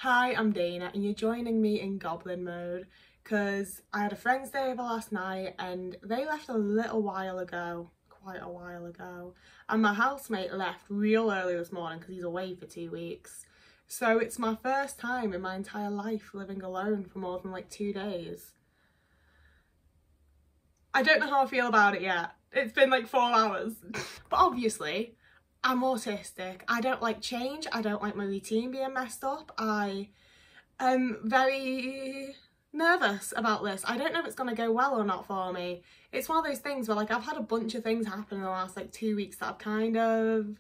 Hi, I'm Dana and you're joining me in goblin mode because I had a friend's day over last night and they left a little while ago, quite a while ago, and my housemate left real early this morning because he's away for 2 weeks. So it's my first time in my entire life living alone for more than like 2 days. I don't know how I feel about it yet. It's been like 4 hours. But obviously, I'm autistic. I don't like change. I don't like my routine being messed up. I am very nervous about this. I don't know if it's going to go well or not for me. It's one of those things where like I've had a bunch of things happen in the last like 2 weeks that have kind of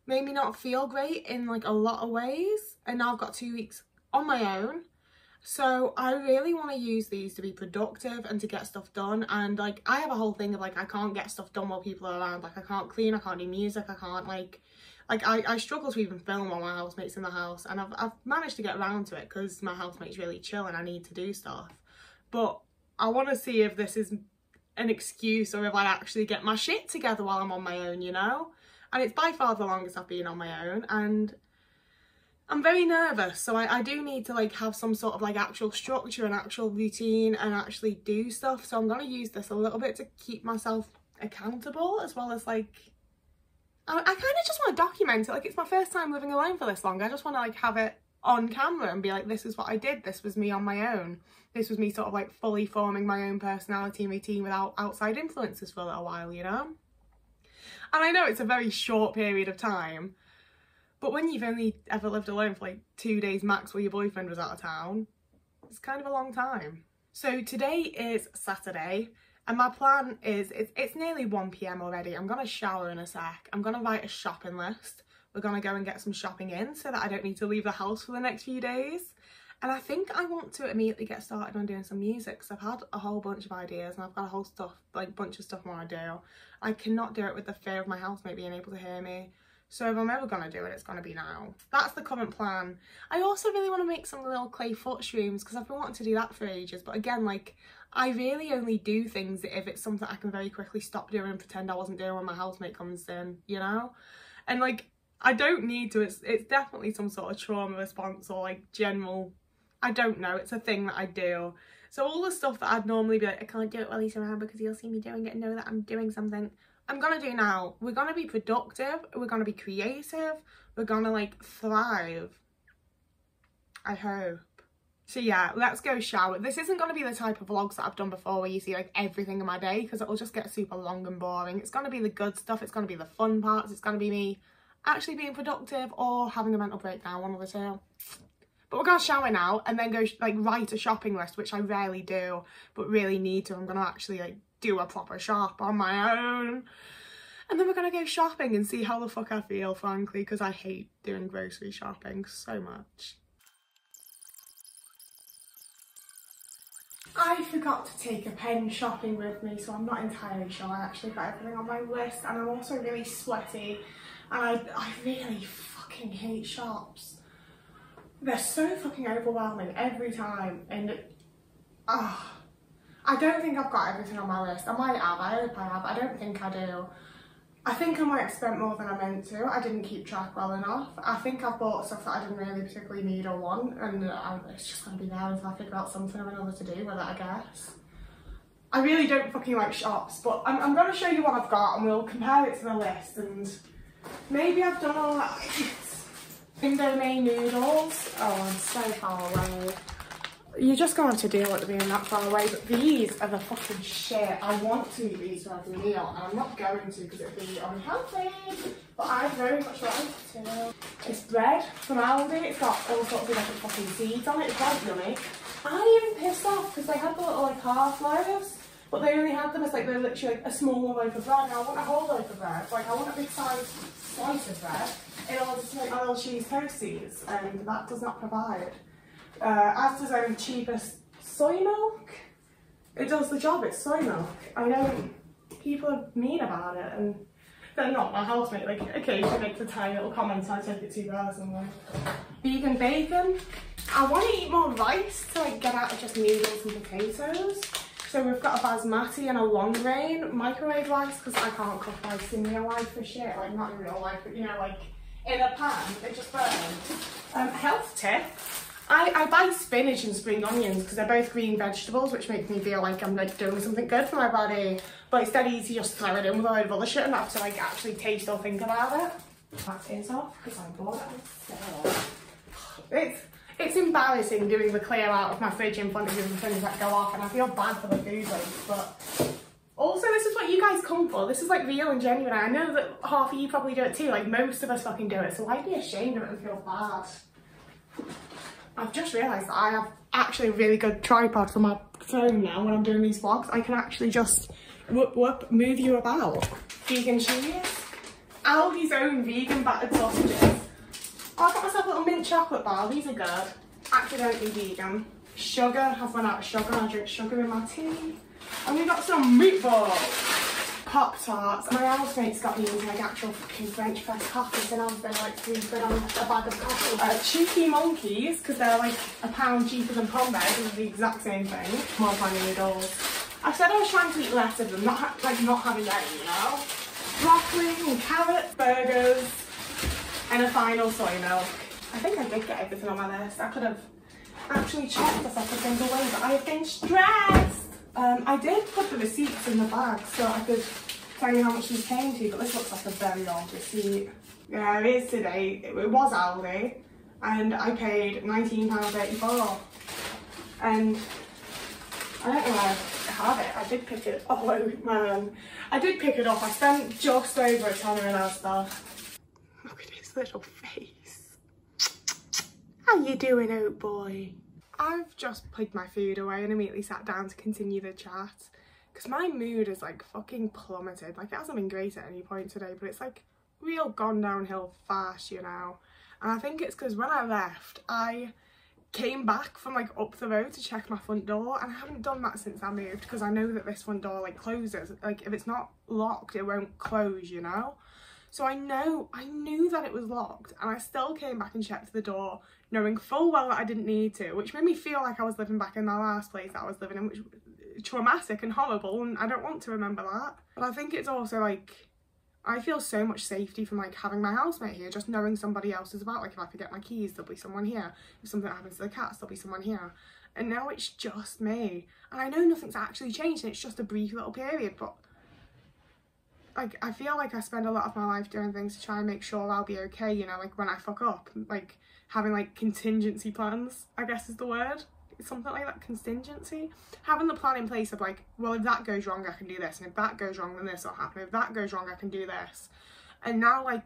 made me not feel great in like a lot of ways. And now I've got 2 weeks on my own. So I really want to use these to be productive and to get stuff done. And like I have a whole thing of like I can't get stuff done while people are around. Like I can't clean, I can't do music, I can't I struggle to even film while my housemate's in the house. And I've managed to get around to it because my housemate's really chill and I need to do stuff. But I want to see if this is an excuse or if I actually get my shit together while I'm on my own, you know? And it's by far the longest I've been on my own, and I'm very nervous, so I do need to like have some sort of like actual structure and actual routine and actually do stuff. So I'm going to use this a little bit to keep myself accountable, as well as like I kind of just want to document it. Like it's my first time living alone for this long. I just want to like have it on camera and be like, this is what I did, this was me on my own, this was me sort of like fully forming my own personality and routine without outside influences for a little while, you know? And I know it's a very short period of time, but when you've only ever lived alone for like 2 days max while your boyfriend was out of town, it's kind of a long time. So today is Saturday and my plan is, it's nearly 1 PM already. I'm going to shower in a sec. I'm going to write a shopping list. We're going to go and get some shopping in so that I don't need to leave the house for the next few days. And I think I want to immediately get started on doing some music because I've had a whole bunch of ideas and I've got a whole bunch of stuff I want to do. I cannot do it with the fear of my housemate being able to hear me. So if I'm ever going to do it, it's going to be now. That's the current plan. I also really want to make some little clay foot shrooms because I've been wanting to do that for ages. But again, like, I really only do things if it's something I can very quickly stop doing and pretend I wasn't doing when my housemate comes in, you know? And like, I don't need to. It's definitely some sort of trauma response or like general, I don't know. It's a thing that I do. So all the stuff that I'd normally be like, I can't do it while he's around because he'll see me doing it and know that I'm doing something, I'm gonna do now. We're gonna be productive, we're gonna be creative, we're gonna like thrive, I hope. So yeah, let's go shower. This isn't gonna be the type of vlogs that I've done before where you see like everything in my day because it'll just get super long and boring. It's gonna be the good stuff, it's gonna be the fun parts, it's gonna be me actually being productive or having a mental breakdown, one of the two. But we're gonna shower now and then go like write a shopping list, which I rarely do, but really need to. I'm gonna actually like do a proper shop on my own. And then we're gonna go shopping and see how the fuck I feel, frankly, because I hate doing grocery shopping so much. I forgot to take a pen shopping with me, so I'm not entirely sure I actually got everything on my list, and I'm also really sweaty, and I really fucking hate shops. They're so fucking overwhelming every time, and I don't think I've got everything on my list. I might have, I hope I have, I don't think I do. I think I might have spent more than I meant to. I didn't keep track well enough. I think I've bought stuff that I didn't really particularly need or want, and it's just gonna be there until I figure out something or another to do with it, I guess. I really don't fucking like shops, but I'm gonna show you what I've got and we'll compare it to the list, and maybe I've done all that. Indomie noodles. Oh, I'm so far away. You're just going to have to deal with being that far away, but these are the fucking shit. I want to eat these for every meal, and I'm not going to because it'd be unhealthy, but I'd very much like to. It's bread from Aldi. It's got all sorts of different fucking seeds on it. It's quite yummy. I'm even pissed off because they had the little like half loaves, but they only had them as like they're literally like a small loaf of bread. Now I want a whole loaf of bread. Like I want a big size slice of bread in order to make my little cheese toasties, and that does not provide. As does our cheapest soy milk. It does the job, it's soy milk. I know people are mean about it, and they're not. My housemate like occasionally makes a tiny little comment, I take it too personally. Vegan bacon. I want to eat more rice to like get out of just noodles and potatoes. So we've got a basmati and a long grain microwave rice because I can't cook rice in real life for shit. Like not in real life, but you know, like in a pan, it just burns. Health tip. I buy spinach and spring onions because they're both green vegetables, which makes me feel like I'm like doing something good for my body. But it's dead easy just throw it in with a load of other shit and not have to like actually taste or think about it. That is off because I bought it. It's embarrassing doing the clear out of my fridge in front of you and things that go off, and I feel bad for the food waste, but also this is what you guys come for. This is like real and genuine. I know that half of you probably do it too, like most of us fucking do it, so why be ashamed of it and feel bad? I've just realised that I have actually a really good tripod for my phone now when I'm doing these vlogs. I can actually just move you about. Vegan cheese. Aldi's own vegan battered sausages. Oh, I got myself a little mint chocolate bar. These are good. Accidentally vegan. Sugar. I've run out of sugar. I drink sugar in my tea. And we got some meatballs. Pop-Tarts. My housemate's got these like actual fucking French press coffees, and I've been like £3 on a bag of coffee. Cheeky monkeys, because they're like £1 cheaper than Pombeii, which is the exact same thing. More funny noodles. I said I was trying to eat less of them, not having any, you know? Broccoli and carrots, burgers, and a final soy milk. I think I did get everything on my list. I could have actually checked the second things away, but I have been stressed. I did put the receipts in the bag so I could tell you how much these came to, but this looks like a very old receipt. Yeah, it is today. It was Aldi, and I paid £19.34. And I don't know where I have it. I did pick it. Oh man, I did pick it up. I spent just over a tenner in our stuff. Look at his little face. How you doing, oat boy? I've just put my food away and immediately sat down to continue the chat because my mood is like fucking plummeted. Like, it hasn't been great at any point today, but it's like real gone downhill fast, you know. And I think it's because when I left, I came back from like up the road to check my front door, and I haven't done that since I moved because I know that this front door like closes. Like, if it's not locked, it won't close, you know. So I knew that it was locked, and I still came back and checked the door, knowing full well that I didn't need to, which made me feel like I was living back in my last place that I was living in, which was traumatic and horrible, and I don't want to remember that. But I think it's also like, I feel so much safety from like having my housemate here, just knowing somebody else is about. Like, if I forget my keys, there'll be someone here. If something happens to the cats, there'll be someone here. And now it's just me. And I know nothing's actually changed, and it's just a brief little period, but like, I feel like I spend a lot of my life doing things to try and make sure I'll be okay, you know, like when I fuck up, like having like contingency plans, I guess is the word. It's something like that, contingency. Having the plan in place of like, well, if that goes wrong, I can do this. And if that goes wrong, then this will happen. If that goes wrong, I can do this. And now, like,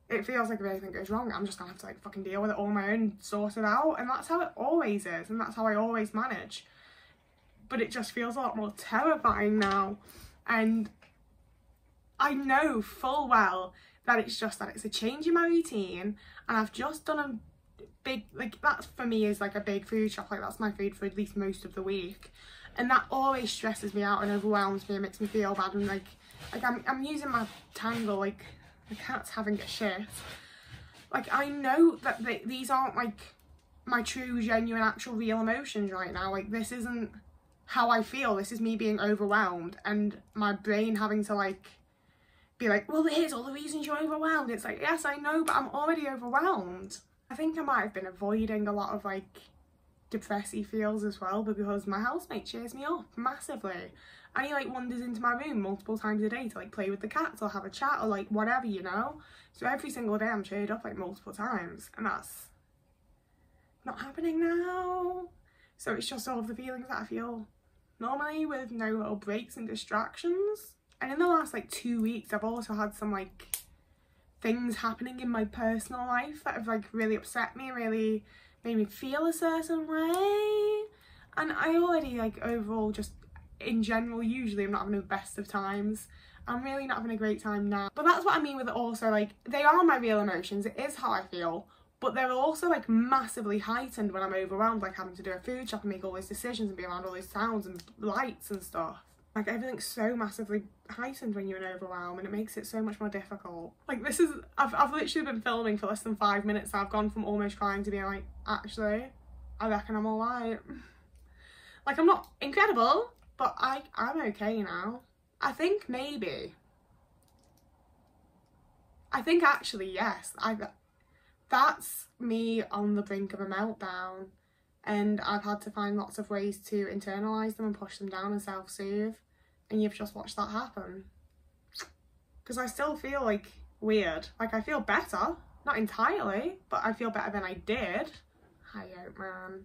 it feels like if anything goes wrong, I'm just gonna have to like fucking deal with it all on my own, sort it out. And that's how it always is. And that's how I always manage. But it just feels a lot more terrifying now. And I know full well that it's a change in my routine, and I've just done a big, like, that for me is like a big food shop. Like, that's my food for at least most of the week, and that always stresses me out and overwhelms me and makes me feel bad. And like I'm using my Tangle, like the cat's having a shit. Like, I know that these aren't like my true, genuine, actual, real emotions right now. Like, this isn't how I feel. This is me being overwhelmed and my brain having to like be like, well, here's all the reasons you're overwhelmed. It's like, yes, I know, but I'm already overwhelmed. I think I might have been avoiding a lot of like depressy feels as well, because my housemate cheers me up massively, and he like wanders into my room multiple times a day to like play with the cats or have a chat or like whatever, you know. So every single day I'm cheered up like multiple times, and that's not happening now. So it's just all of the feelings that I feel normally with no little breaks and distractions. And in the last like 2 weeks, I've also had some like things happening in my personal life that have like really upset me, really made me feel a certain way. And I already like overall just in general usually I'm not having the best of times. I'm really not having a great time now. But that's what I mean with it also, like, they are my real emotions, it is how I feel, but they're also like massively heightened when I'm overwhelmed, like having to do a food shop and make all those decisions and be around all those sounds and lights and stuff. Like, everything's so massively heightened when you're in overwhelm, and it makes it so much more difficult. Like, this is, I've literally been filming for less than 5 minutes, and I've gone from almost crying to being like, actually, I reckon I'm alright. Like, I'm not incredible, but I'm okay now. I think maybe I think actually, yes, that's me on the brink of a meltdown, and I've had to find lots of ways to internalise them and push them down and self-soothe, and you've just watched that happen. Because I still feel like weird. Like, I feel better, not entirely, but I feel better than I did. Hi out, man.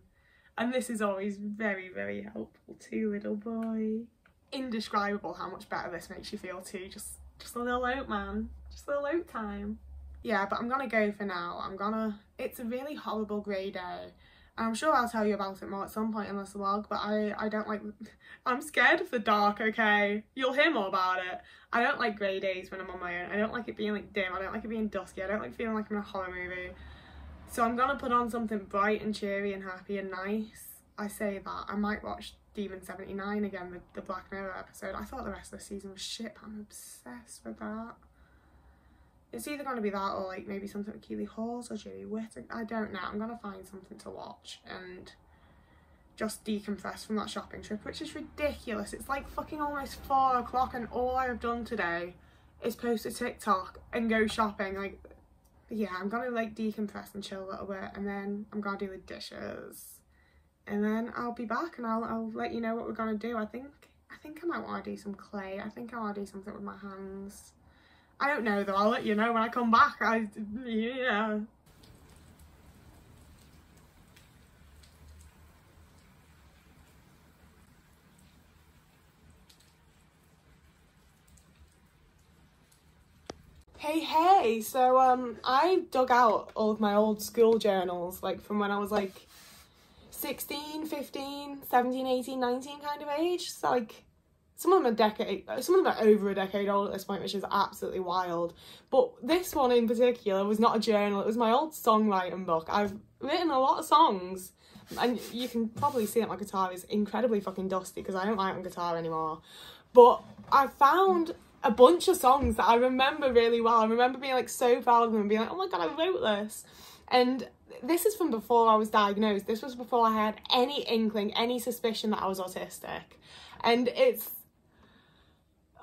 And this is always very, very helpful too, little boy. Indescribable how much better this makes you feel too. Just a little oat, man. Just a little oat time. Yeah, but I'm gonna go for now. It's a really horrible grey day. And I'm sure I'll tell you about it more at some point in this vlog, but I don't like, I'm scared of the dark, okay? You'll hear more about it. I don't like grey days when I'm on my own. I don't like it being like dim. I don't like it being dusky. I don't like feeling like I'm in a horror movie. So I'm gonna put on something bright and cheery and happy and nice. I say that. I might watch Demon 79 again, the Black Mirror episode. I thought the rest of the season was shit, but I'm obsessed with that. It's either going to be that or like maybe something with Keely Hawes or Julie Whittaker. I don't know. I'm going to find something to watch and just decompress from that shopping trip, which is ridiculous. It's like fucking almost 4 o'clock and all I have done today is post a TikTok and go shopping. Like, yeah, I'm going to like decompress and chill a little bit, and then I'm going to do the dishes. And then I'll be back and I'll let you know what we're going to do. I think I might want to do some clay. I think I want to do something with my hands. I don't know though, I'll let you know when I come back. Yeah. Hey, so I dug out all of my old school journals, like from when I was like 16, 15, 17, 18, 19 kind of age. So like, some of them are over a decade old at this point, which is absolutely wild. But this one in particular was not a journal, it was my old songwriting book. I've written a lot of songs, and you can probably see that my guitar is incredibly fucking dusty because I don't write on guitar anymore. But I found a bunch of songs that I remember really well. I remember being like so proud of them and being like, oh my god, I wrote this. And this is from before I was diagnosed. This was before I had any inkling, any suspicion that I was autistic. And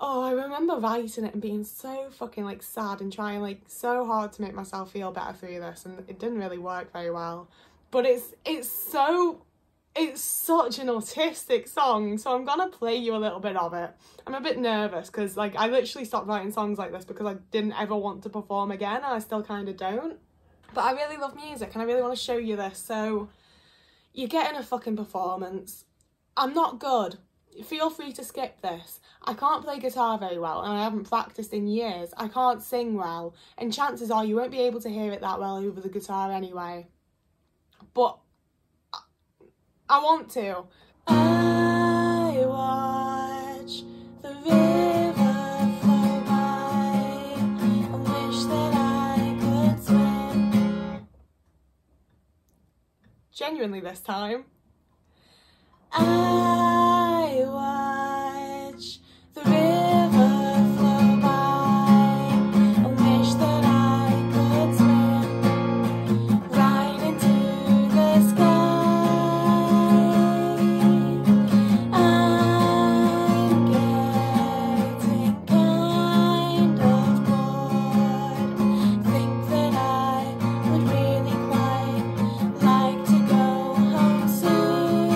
oh, I remember writing it and being so fucking like sad and trying like so hard to make myself feel better through this, and it didn't really work very well. But it's such an autistic song, so I'm gonna play you a little bit of it. I'm a bit nervous because like I literally stopped writing songs like this because I didn't ever want to perform again, and I still kind of don't. But I really love music and I really want to show you this, so you're getting a fucking performance. I'm not good. Feel free to skip this. I can't play guitar very well and I haven't practiced in years. I can't sing well, and chances are you won't be able to hear it that well over the guitar anyway. But I want to. I watch the river flow by and wish that I could swim. Genuinely this time. I watch the river flow by and wish that I could swim right into the sky. I'm getting kind of bored. Think that I would really quite like to go home soon.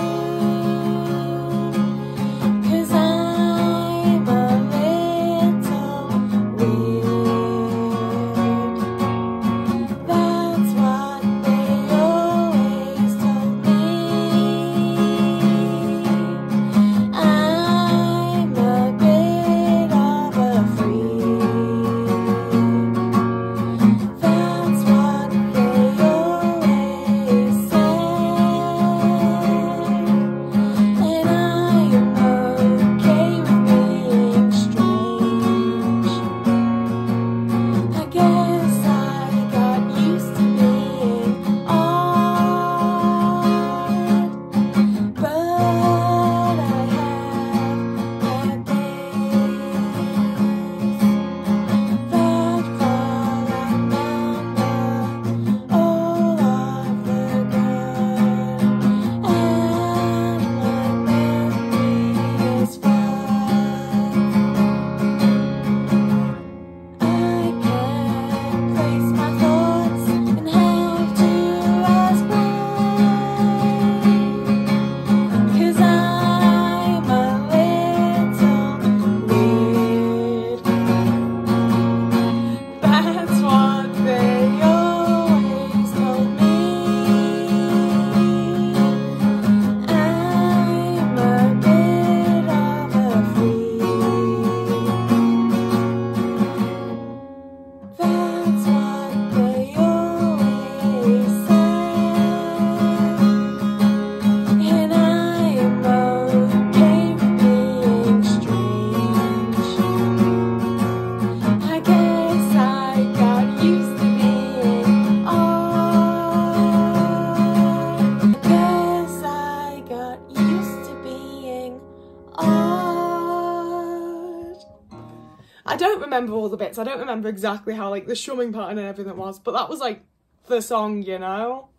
remember all the bits. I don't remember exactly how like the strumming pattern and everything was, but that was like the song, you know.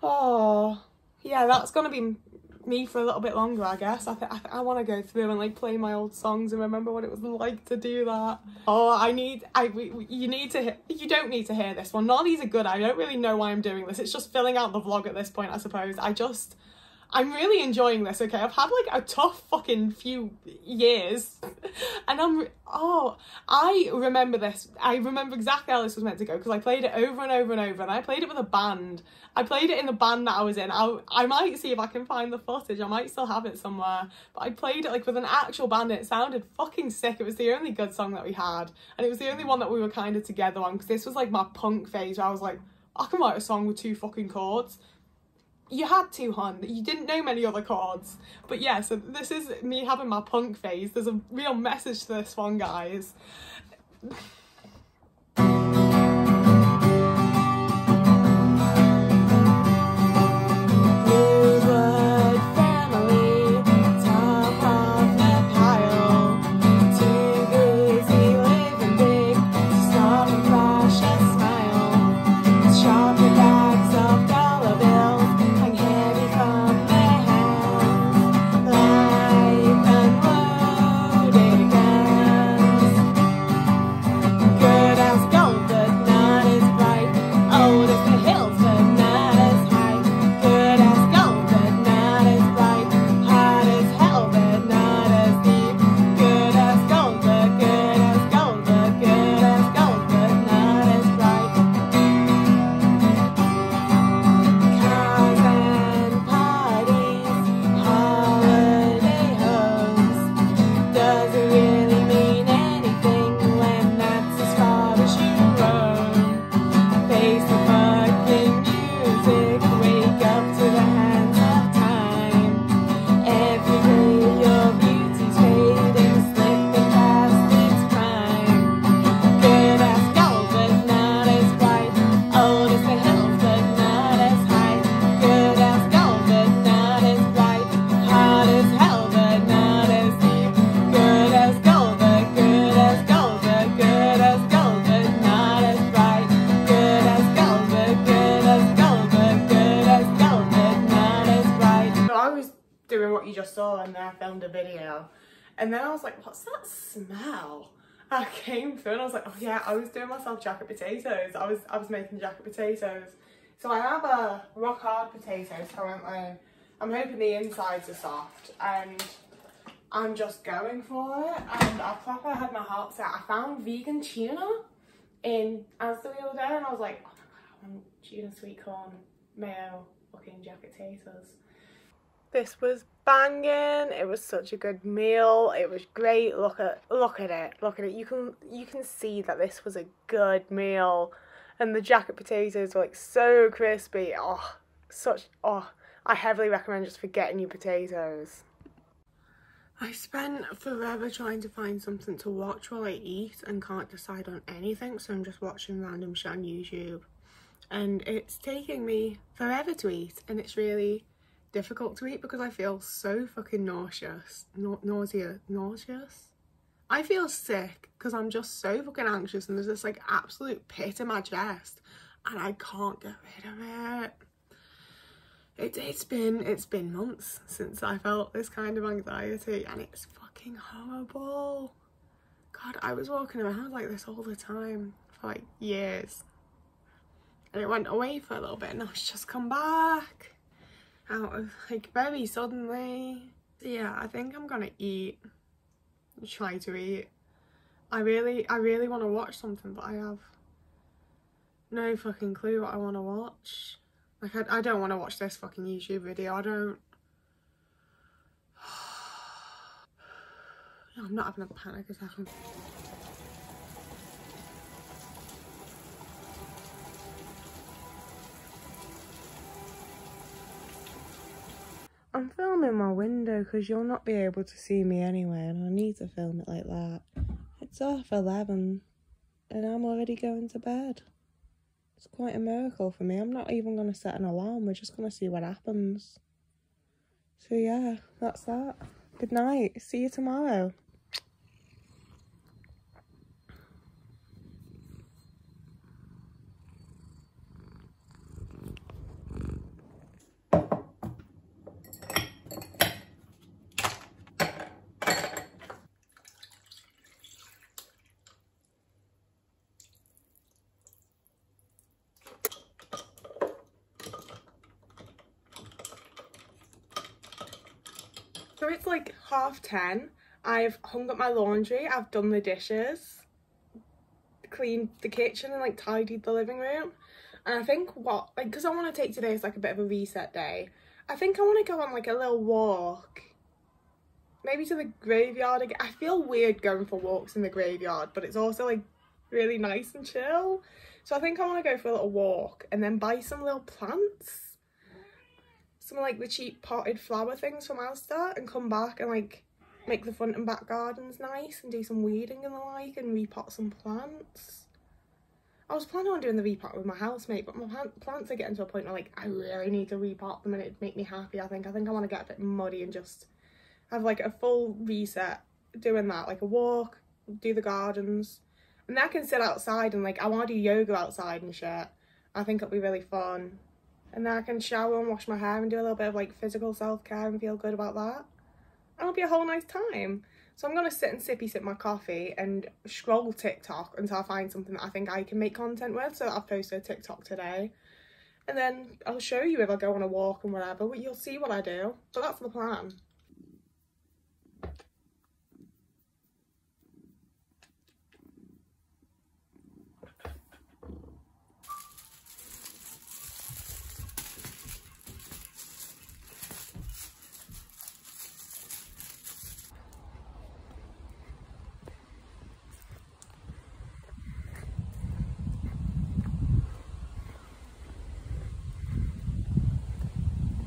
Oh yeah, that's gonna be me for a little bit longer, I guess. I want to go through and like play my old songs and remember what it was like to do that. Oh, you don't need to hear this one. None of these are good. I don't really know why I'm doing this. It's just filling out the vlog at this point, I suppose. I'm really enjoying this, okay? I've had like a tough fucking few years and I remember this. I remember exactly how this was meant to go because I played it over and over and over, and I played it with a band. I played it in the band that I was in. I might see if I can find the footage. I might still have it somewhere. But I played it like with an actual band and it sounded fucking sick. It was the only good song that we had. And it was the only one that we were kind of together on because this was like my punk phase where I was like, I can write a song with 2 fucking chords. You had to, hon. You didn't know many other chords. But yeah, so this is me having my punk phase. There's a real message to this one, guys. What you just saw, and then I filmed a video, and then I was like, what's that smell? I came through and I was like, oh yeah, I was doing myself jacket potatoes. I was making jacket potatoes. So I have a rock hard potato currently. I'm hoping the insides are soft, and I'm just going for it. And I proper had my heart set. I found vegan tuna in Asda the other day, and I was like, oh my god, I want tuna sweet corn mayo fucking jacket potatoes. This was banging. It was such a good meal. It was great. Look at it. You can see that this was a good meal, and the jacket potatoes were like so crispy. I heavily recommend just forgetting your potatoes. I spent forever trying to find something to watch while I eat and can't decide on anything, so I'm just watching random shit on YouTube, and it's taking me forever to eat, and it's really difficult to eat because I feel so fucking nauseous. Nauseous? I feel sick because I'm just so fucking anxious, and there's this like absolute pit in my chest and I can't get rid of it. It's been months since I felt this kind of anxiety, and it's fucking horrible. God, I was walking around like this all the time for like years, and it went away for a little bit and now it's just come back out of like very suddenly. So yeah, I think I'm gonna try to eat. I really want to watch something, but I have no fucking clue what I want to watch. Like I don't want to watch this fucking YouTube video. I'm not having a panic attack. I'm filming my window because you'll not be able to see me anyway, and I need to film it like that. It's 11:30 and I'm already going to bed. It's quite a miracle for me. I'm not even going to set an alarm. We're just going to see what happens. So yeah, that's that. Good night. See you tomorrow. So it's like 10:30. I've hung up my laundry, I've done the dishes, cleaned the kitchen and like tidied the living room. And I think because I want to take today as like a bit of a reset day, I think I want to go on like a little walk. Maybe to the graveyard again. I feel weird going for walks in the graveyard, but it's also like really nice and chill. So I think I want to go for a little walk and then buy some little plants. Some like the cheap potted flower things from Asda, and come back and like make the front and back gardens nice and do some weeding and the like, and repot some plants. I was planning on doing the repot with my housemate, but my plants are getting to a point where like I really need to repot them and it'd make me happy. I think I want to get a bit muddy and just have like a full reset doing that, like a walk, do the gardens, and then I can sit outside and like I want to do yoga outside and shit. I think it'll be really fun. And then I can shower and wash my hair and do a little bit of like physical self-care and feel good about that. And it'll be a whole nice time. So I'm going to sit and sip my coffee and scroll TikTok until I find something that I think I can make content with. So I've posted a TikTok today. And then I'll show you if I go on a walk and whatever. But you'll see what I do. So that's the plan.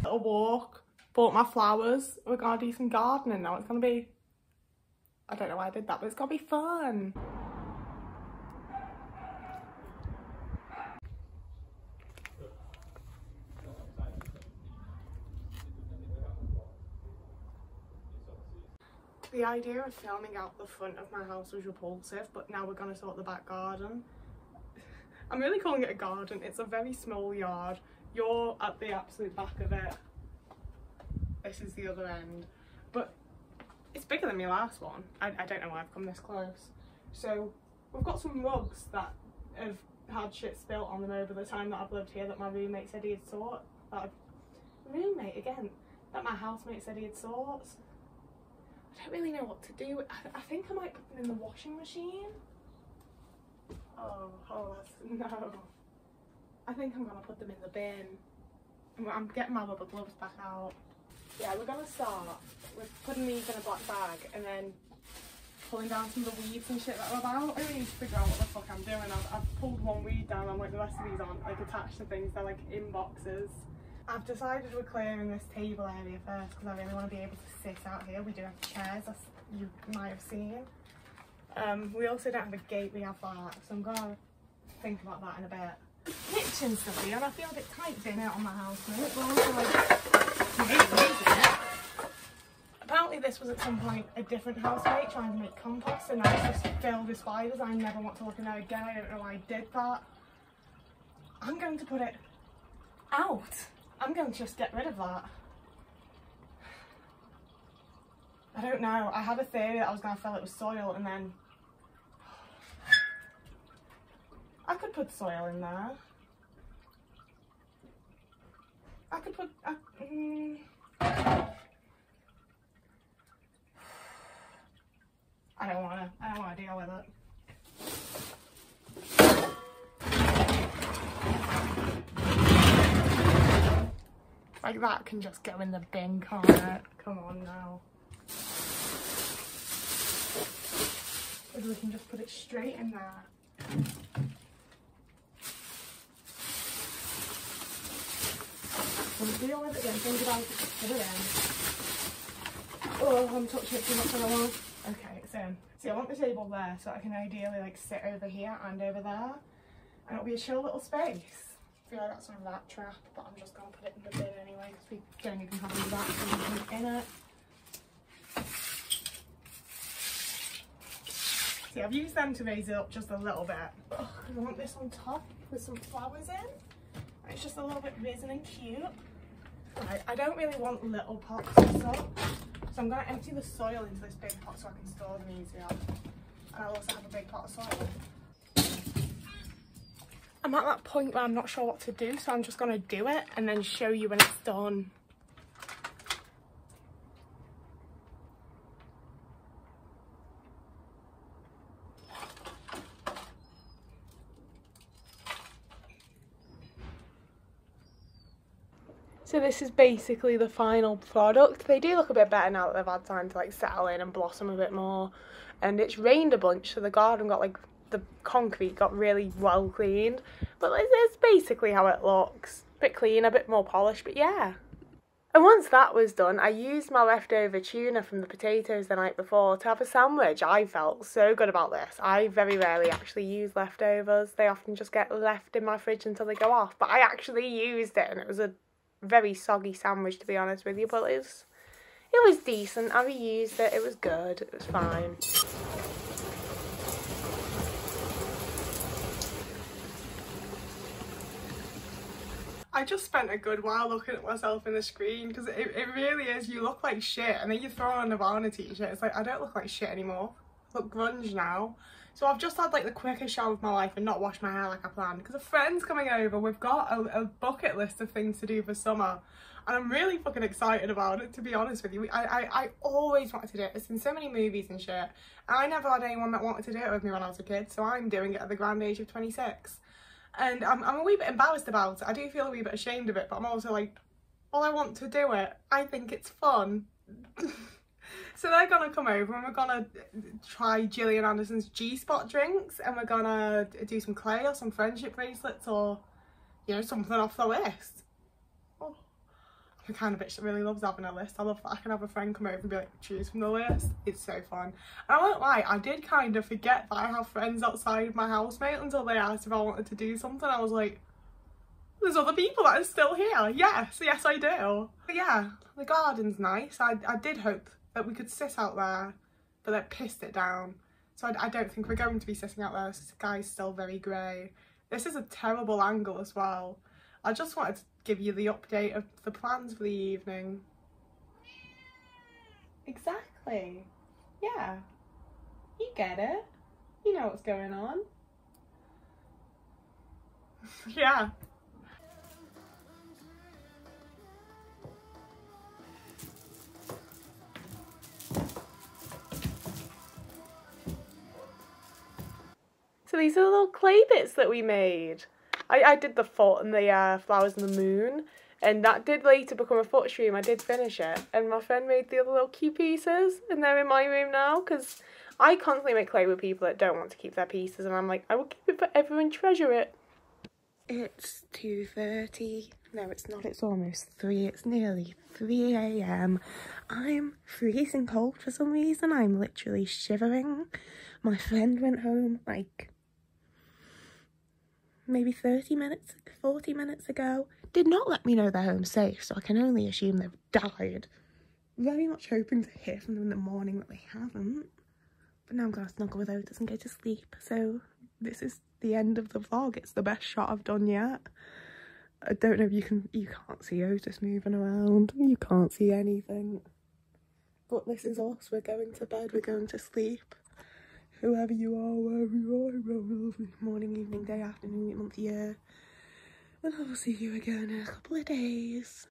A walk, bought my flowers, we're gonna do some gardening now. It's gonna be, I don't know why I did that, but it's gonna be fun. The idea of filming out the front of my house was repulsive, but now we're gonna sort the back garden. I'm really calling it a garden. It's a very small yard. You're at the absolute back of it. This is the other end. But it's bigger than my last one. I don't know why I've come this close. So we've got some rugs that have had shit spilt on them over the time that I've lived here that my roommate said he'd sort. That my housemate said he'd sort. I don't really know what to do. I think I might put them in the washing machine. Oh, no. I think I'm gonna put them in the bin. I'm getting my rubber gloves back out. Yeah, we're gonna start with putting these in a black bag and then pulling down some of the weeds and shit that are about. I really need to figure out what the fuck I'm doing. I've pulled one weed down and like the rest of these aren't like attached to things, they're like in boxes. I've decided we're clearing this table area first because I really want to be able to sit out here. We do have chairs, as you might have seen. We also don't have a gate, we have that, so I'm gonna think about that in a bit. Kitchen stuff here, and I feel a bit tight being out on my house mate, but also like apparently this was at some point a different housemate trying to make compost, and now it's just filled with spiders. I never want to look in there again. I don't know why I did that. I'm going to put it out. I'm going to just get rid of that. I don't know. I had a theory that I was going to fill it with soil and then I could put soil in there. I could put... I don't want to deal with it. Like that can just go in the bin, can't it? Come on now. Maybe we can just put it straight in there. Wouldn't deal with it again, think about it, just put it in. Oh, I'm touching it too much on the wall. Okay, it's in. See, I want the table there so I can ideally like sit over here and over there. And it'll be a chill little space. I feel like that's a rat trap, but I'm just going to put it in the bin anyway because we don't even have any rats in it. See, I've used them to raise it up just a little bit. Ugh, I want this on top with some flowers in. And it's just a little bit risen and cute. Right, I don't really want little pots of stuff, so I'm going to empty the soil into this big pot so I can store them easier. And I'll also have a big pot of soil. I'm at that point where I'm not sure what to do, so I'm just going to do it and then show you when it's done. So this is basically the final product. They do look a bit better now that they've had time to like settle in and blossom a bit more. And it's rained a bunch, so the garden got like, the concrete got really well cleaned. But it's basically how it looks. A bit clean, a bit more polished, but yeah. And once that was done, I used my leftover tuna from the potatoes the night before to have a sandwich. I felt so good about this. I very rarely actually use leftovers. They often just get left in my fridge until they go off. But I actually used it, and it was a very soggy sandwich, to be honest with you. But it was decent. I reused it. It was good. It was fine. I just spent a good while looking at myself in the screen because it really is, you look like shit, and then you throw on a Nirvana t-shirt, it's like, I don't look like shit anymore. I look grunge now. So I've just had like the quickest shower of my life and not washed my hair like I planned because a friend's coming over. We've got a bucket list of things to do for summer, and I'm really fucking excited about it, to be honest with you. I always wanted to do it. It's in so many movies and shit, and I never had anyone that wanted to do it with me when I was a kid, so I'm doing it at the grand age of 26. And I'm a wee bit embarrassed about it. I do feel a wee bit ashamed of it, but I'm also like, well, I want to do it. I think it's fun. So they're gonna come over and we're gonna try Gillian Anderson's G-spot drinks, and we're gonna do some clay or some friendship bracelets, or, you know, something off the list. Oh, I'm the kind of bitch that really loves having a list. I love that I can have a friend come over and be like, choose from the list. It's so fun. And I won't lie, I did kind of forget that I have friends outside my housemate until they asked if I wanted to do something. I was like, there's other people that are still here. Yes I do. But yeah, the garden's nice. I did hope that we could sit out there, but they pissed it down. So I don't think we're going to be sitting out there. The sky's still very grey. This is a terrible angle as well. I just wanted to give you the update of the plans for the evening. Exactly. Yeah. You get it. You know what's going on. Yeah. So these are the little clay bits that we made. I did the foot and the flowers and the moon, and that did later become a foot stream. I did finish it, and my friend made the other little key pieces, and they're in my room now, because I constantly make clay with people that don't want to keep their pieces, and I'm like, I will keep it forever and treasure it. It's 2:30. No, it's not. It's almost 3. It's nearly 3 AM. I'm freezing cold for some reason. I'm literally shivering. My friend went home like maybe 40 minutes ago. Did not let me know they're home safe, so I can only assume they've died. Very much hoping to hear from them in the morning that they haven't. But now I'm gonna snuggle with Otis and go to sleep. So this is the end of the vlog. It's the best shot I've done yet. I don't know if you can't see Otis moving around. You can't see anything. But this is us. We're going to bed. We're going to sleep. Whoever you are, wherever you are, have a lovely morning, evening, day, afternoon, month, year. And I will see you again in a couple of days.